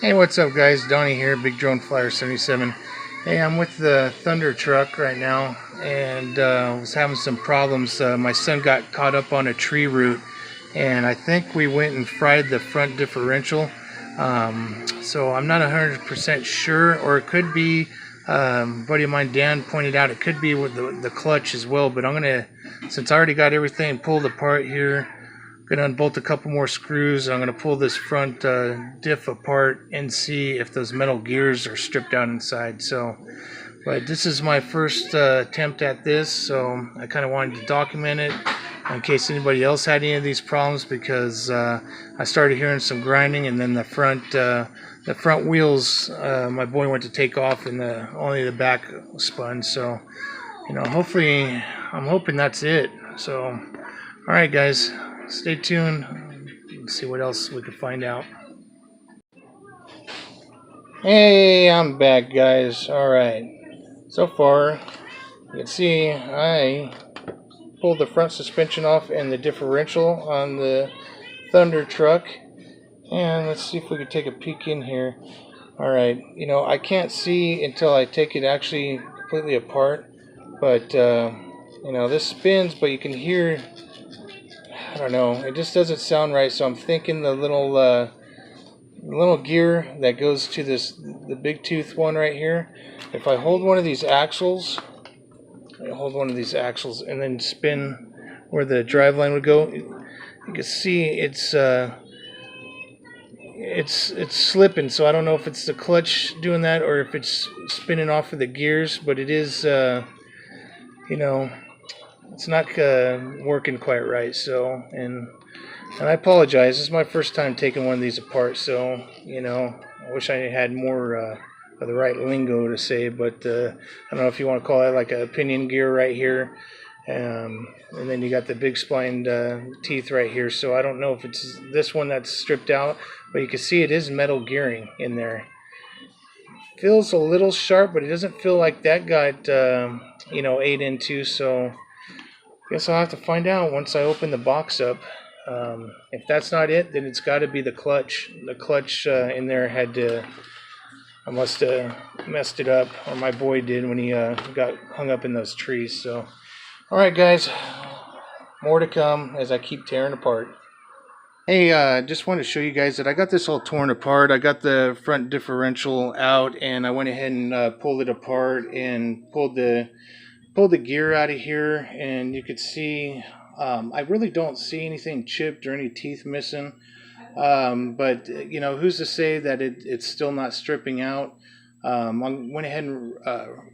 Hey, what's up, guys? Donnie here, Big Drone Flyer 77. Hey, I'm with the Thunder truck right now, and was having some problems. My son got caught up on a tree root, and I think we went and fried the front differential. So I'm not 100% sure, or it could be. Buddy of mine, Dan, pointed out it could be with the clutch as well. But I'm gonna, since I already got everything pulled apart here, going to unbolt a couple more screws. I'm going to pull this front diff apart and see if those metal gears are stripped out inside. But this is my first attempt at this, so I kind of wanted to document it in case anybody else had any of these problems, because I started hearing some grinding, and then the front wheels, my boy went to take off, and only the back spun. So, hopefully, I'm hoping that's it. So, all right, guys. Stay tuned. Let's see what else we can find out. Hey, I'm back, guys. Alright. So far, you can see I pulled the front suspension off and the differential on the Thunder truck. And let's see if we can take a peek in here. Alright, I can't see until I take it actually completely apart. But, this spins, but you can hear, I don't know, it just doesn't sound right. So I'm thinking the little gear that goes to the big tooth one right here. If I hold one of these axles, and then spin where the drive line would go, you can see it's slipping. So I don't know if it's the clutch doing that or if it's spinning off of the gears, but it is it's not working quite right. So and I apologize. This is my first time taking one of these apart, so I wish I had more of the right lingo to say. But I don't know if you want to call that like a pinion gear right here, and then you got the big splined teeth right here. So I don't know if it's this one that's stripped out, but you can see it is metal gearing in there. Feels a little sharp, but it doesn't feel like that got ate into. So I guess I'll have to find out once I open the box up. If that's not it, then it's got to be the clutch. The clutch in there I must have messed it up, or my boy did when he got hung up in those trees. So, all right, guys, more to come as I keep tearing apart. Hey, just wanted to show you guys that I got this all torn apart. I got the front differential out, and I went ahead and pulled it apart and pulled the gear out of here, and you could see I really don't see anything chipped or any teeth missing, but who's to say that it's still not stripping out. I went ahead and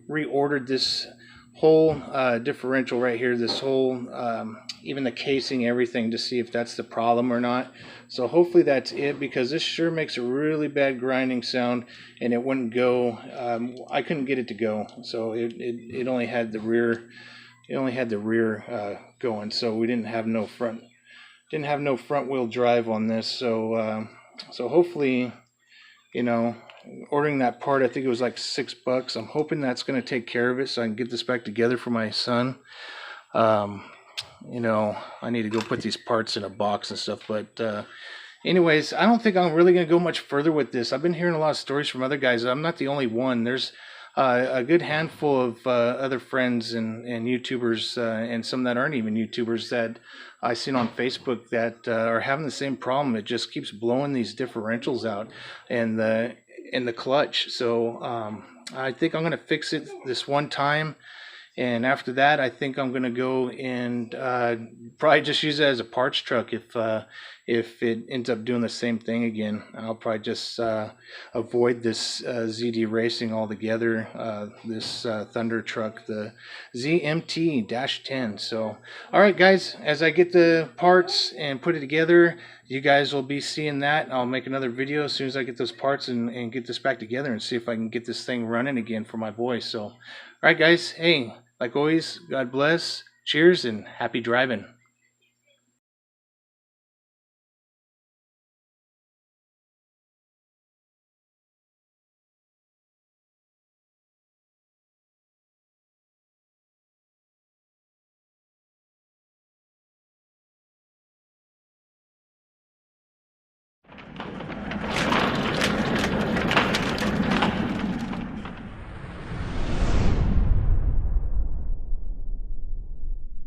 reordered this whole differential right here, this whole even the casing, everything, to see if that's the problem or not. So hopefully that's it, because this sure makes a really bad grinding sound, and it wouldn't go. I couldn't get it to go, so it only had the rear. It only had the rear going, so we didn't have no front wheel drive on this. So hopefully, ordering that part, I think it was like $6. I'm hoping that's going to take care of it, so I can get this back together for my son. I need to go put these parts in a box and stuff, but anyways, I don't think I'm really going to go much further with this. I've been hearing a lot of stories from other guys. I'm not the only one. There's a good handful of other friends and YouTubers, and some that aren't even YouTubers, that I've seen on Facebook that are having the same problem. It just keeps blowing these differentials out and the clutch. So I think I'm going to fix it this one time. And after that, I think I'm going to go and probably just use it as a parts truck if it ends up doing the same thing again. I'll probably just avoid this ZD racing altogether, this Thunder truck, the ZMT-10. So, all right, guys, as I get the parts and put it together, you guys will be seeing that. I'll make another video as soon as I get those parts and get this back together and see if I can get this thing running again for my boys. So, all right, guys, hey, like always, God bless, cheers, and happy driving.